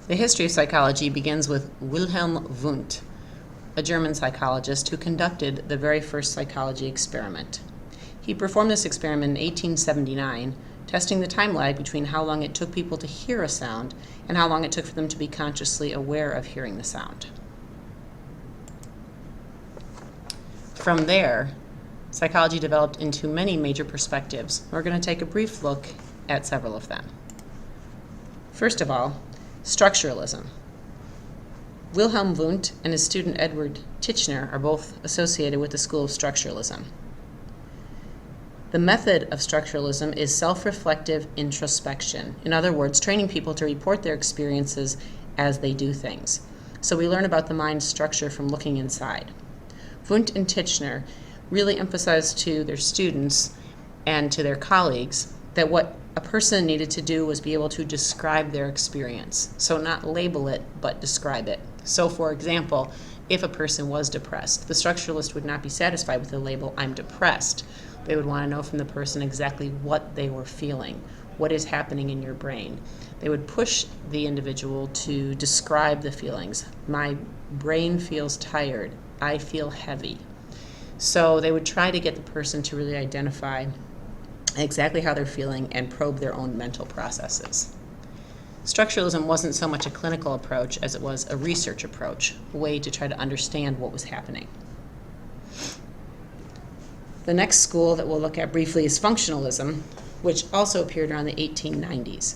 The history of psychology begins with Wilhelm Wundt, a German psychologist who conducted the very first psychology experiment. He performed this experiment in 1879, testing the time lag between how long it took people to hear a sound and how long it took for them to be consciously aware of hearing the sound. From there, psychology developed into many major perspectives. We're going to take a brief look at several of them. First of all, structuralism. Wilhelm Wundt and his student Edward Titchener are both associated with the school of structuralism. The method of structuralism is self-reflective introspection. In other words, training people to report their experiences as they do things. So we learn about the mind's structure from looking inside. Wundt and Titchener really emphasized to their students and to their colleagues that what a person needed to do was be able to describe their experience. So not label it, but describe it. So for example, if a person was depressed, the structuralist would not be satisfied with the label, "I'm depressed." They would want to know from the person exactly what they were feeling, what is happening in your brain. They would push the individual to describe the feelings. My brain feels tired. I feel heavy. So they would try to get the person to really identify exactly how they're feeling and probe their own mental processes. Structuralism wasn't so much a clinical approach as it was a research approach, a way to try to understand what was happening. The next school that we'll look at briefly is functionalism, which also appeared around the 1890s.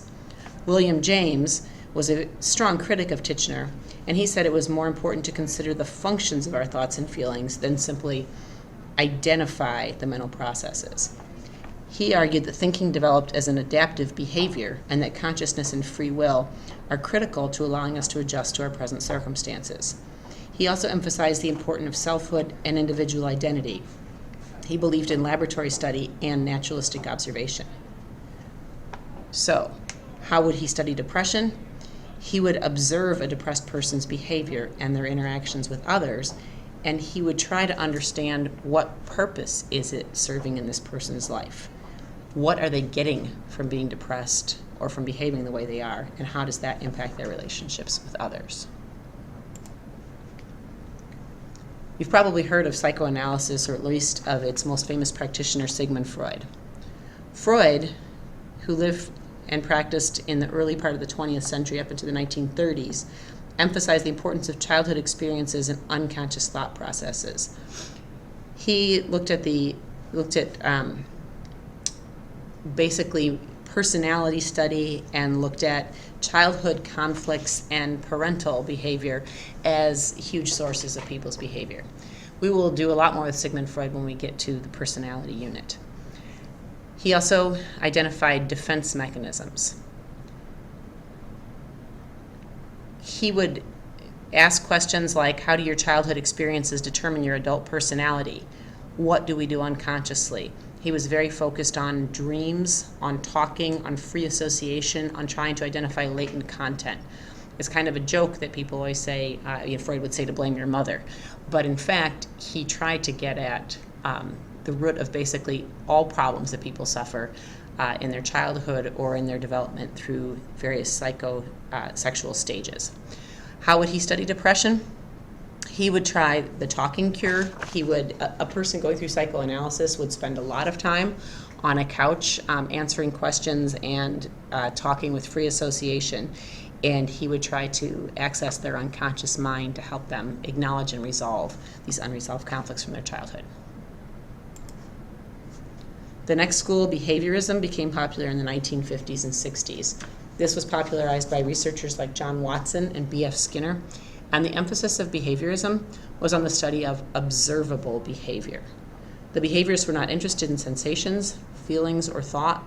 William James was a strong critic of Titchener, and he said it was more important to consider the functions of our thoughts and feelings than simply identify the mental processes. He argued that thinking developed as an adaptive behavior and that consciousness and free will are critical to allowing us to adjust to our present circumstances. He also emphasized the importance of selfhood and individual identity. He believed in laboratory study and naturalistic observation. So, how would he study depression? He would observe a depressed person's behavior and their interactions with others, and he would try to understand what purpose is it serving in this person's life. What are they getting from being depressed or from behaving the way they are, and how does that impact their relationships with others? You've probably heard of psychoanalysis, or at least of its most famous practitioner, Sigmund Freud. Freud, who lived and practiced in the early part of the 20th century up into the 1930s, emphasized the importance of childhood experiences and unconscious thought processes. He looked at basically personality study and looked at childhood conflicts and parental behavior as huge sources of people's behavior. We will do a lot more with Sigmund Freud when we get to the personality unit. He also identified defense mechanisms. He would ask questions like, how do your childhood experiences determine your adult personality? What do we do unconsciously? He was very focused on dreams, on talking, on free association, on trying to identify latent content. It's kind of a joke that people always say, Freud would say to blame your mother. But in fact, he tried to get at the root of basically all problems that people suffer in their childhood or in their development through various psychosexual stages. How would he study depression? He would try the talking cure. A person going through psychoanalysis would spend a lot of time on a couch answering questions and talking with free association. And he would try to access their unconscious mind to help them acknowledge and resolve these unresolved conflicts from their childhood. The next school, behaviorism, became popular in the 1950s and 60s. This was popularized by researchers like John Watson and B.F. Skinner. And the emphasis of behaviorism was on the study of observable behavior. The behaviorists were not interested in sensations, feelings, or thought.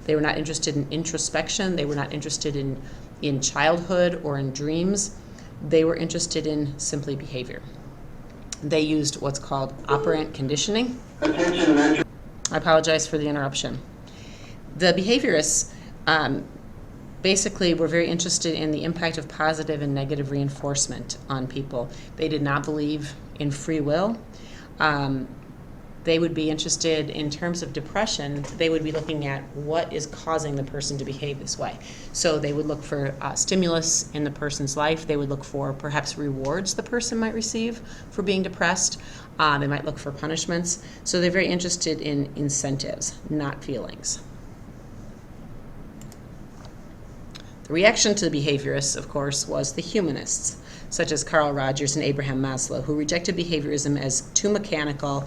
They were not interested in introspection. They were not interested in childhood or in dreams. They were interested in simply behavior. They used what's called operant conditioning. I apologize for the interruption. The behaviorists basically were very interested in the impact of positive and negative reinforcement on people. They did not believe in free will. They would be interested in terms of depression. They would be looking at what is causing the person to behave this way. So they would look for stimulus in the person's life. They would look for perhaps rewards the person might receive for being depressed. They might look for punishments. So they're very interested in incentives, not feelings. The reaction to the behaviorists, of course, was the humanists, such as Carl Rogers and Abraham Maslow, who rejected behaviorism as too mechanical.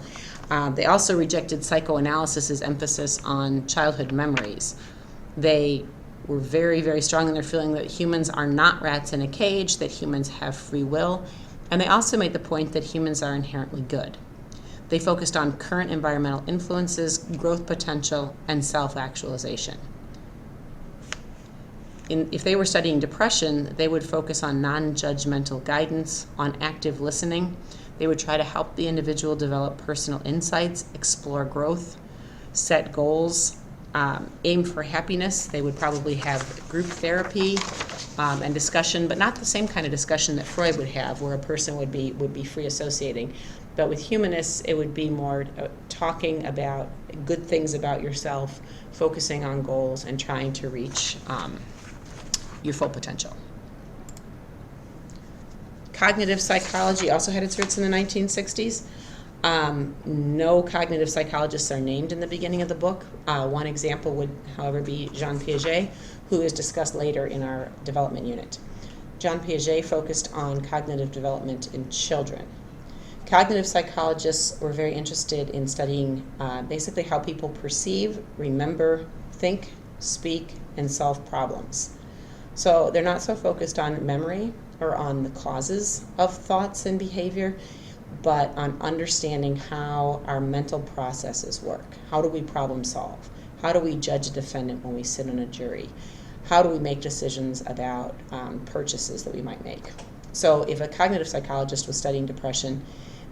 They also rejected psychoanalysis's emphasis on childhood memories. They were very, very strong in their feeling that humans are not rats in a cage, that humans have free will, and they also made the point that humans are inherently good. They focused on current environmental influences, growth potential, and self-actualization. If they were studying depression, they would focus on non-judgmental guidance, on active listening. They would try to help the individual develop personal insights, explore growth, set goals, aim for happiness. They would probably have group therapy and discussion, but not the same kind of discussion that Freud would have, where a person would be free associating. But with humanists, it would be more talking about good things about yourself, focusing on goals, and trying to reach your full potential. Cognitive psychology also had its roots in the 1960s. No cognitive psychologists are named in the beginning of the book. One example would, however, be Jean Piaget, who is discussed later in our development unit. Jean Piaget focused on cognitive development in children. Cognitive psychologists were very interested in studying basically how people perceive, remember, think, speak, and solve problems. So they're not so focused on memory or on the causes of thoughts and behavior, but on understanding how our mental processes work. How do we problem solve? How do we judge a defendant when we sit on a jury? How do we make decisions about purchases that we might make? So if a cognitive psychologist was studying depression,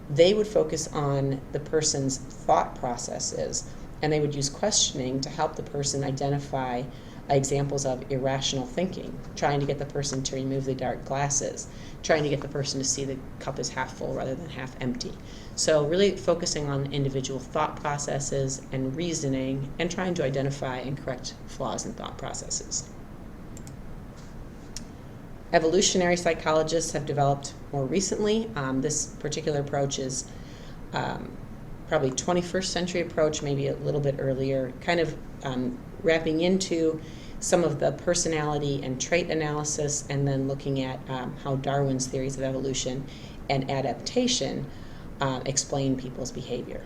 they would focus on the person's thought processes, and they would use questioning to help the person identify examples of irrational thinking, trying to get the person to remove the dark glasses, trying to get the person to see the cup as half full rather than half empty. So really focusing on individual thought processes and reasoning and trying to identify and correct flaws in thought processes. Evolutionary psychologists have developed more recently. This particular approach is probably 21st century approach, maybe a little bit earlier, kind of wrapping into some of the personality and trait analysis, and then looking at how Darwin's theories of evolution and adaptation explain people's behavior.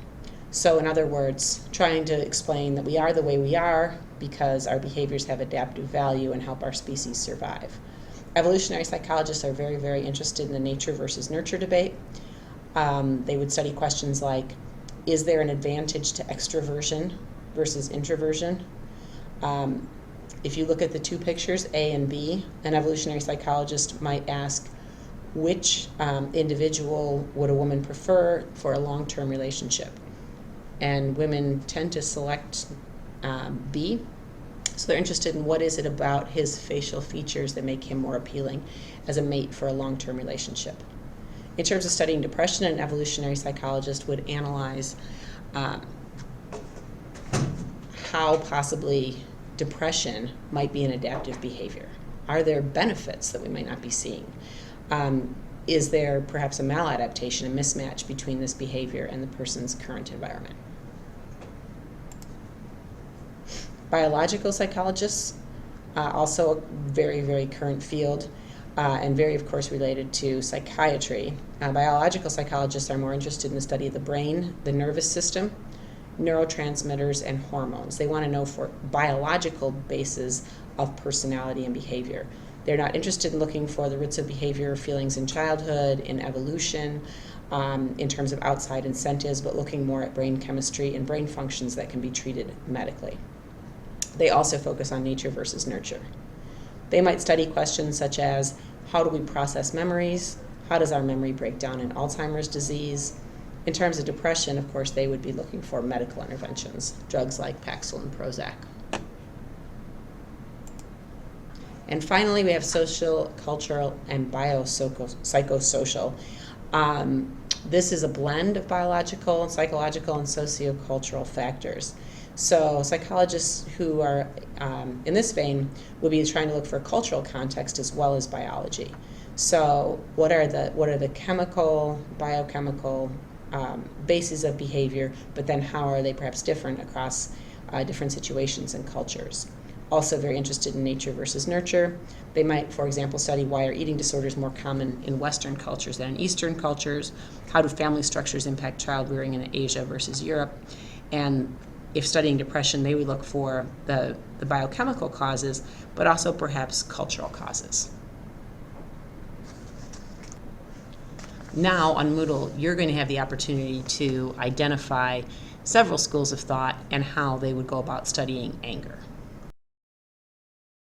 So in other words, trying to explain that we are the way we are because our behaviors have adaptive value and help our species survive. Evolutionary psychologists are very, very interested in the nature versus nurture debate. They would study questions like, is there an advantage to extroversion versus introversion? If you look at the two pictures, A and B, an evolutionary psychologist might ask, which individual would a woman prefer for a long-term relationship? And women tend to select B. So they're interested in what is it about his facial features that make him more appealing as a mate for a long-term relationship. In terms of studying depression, an evolutionary psychologist would analyze how possibly depression might be an adaptive behavior. Are there benefits that we might not be seeing? Is there perhaps a maladaptation, a mismatch between this behavior and the person's current environment? Biological psychologists, also a very, very current field, and very, of course, related to psychiatry. Biological psychologists are more interested in the study of the brain, the nervous system, neurotransmitters, and hormones. They want to know for biological bases of personality and behavior. They're not interested in looking for the roots of behavior or feelings in childhood, in evolution, in terms of outside incentives, but looking more at brain chemistry and brain functions that can be treated medically. They also focus on nature versus nurture. They might study questions such as, how do we process memories? How does our memory break down in Alzheimer's disease? In terms of depression, of course, they would be looking for medical interventions, drugs like Paxil and Prozac. And finally, we have social, cultural, and biopsychosocial. This is a blend of biological, psychological, and sociocultural factors. So psychologists who are in this vein will be trying to look for cultural context as well as biology. So what are the chemical, biochemical bases of behavior, but then how are they perhaps different across different situations and cultures? Also very interested in nature versus nurture. They might, for example, study why are eating disorders more common in Western cultures than in Eastern cultures? How do family structures impact child rearing in Asia versus Europe? And if studying depression, they would look for the biochemical causes, but also perhaps cultural causes. Now on Moodle, you're going to have the opportunity to identify several schools of thought and how they would go about studying anger.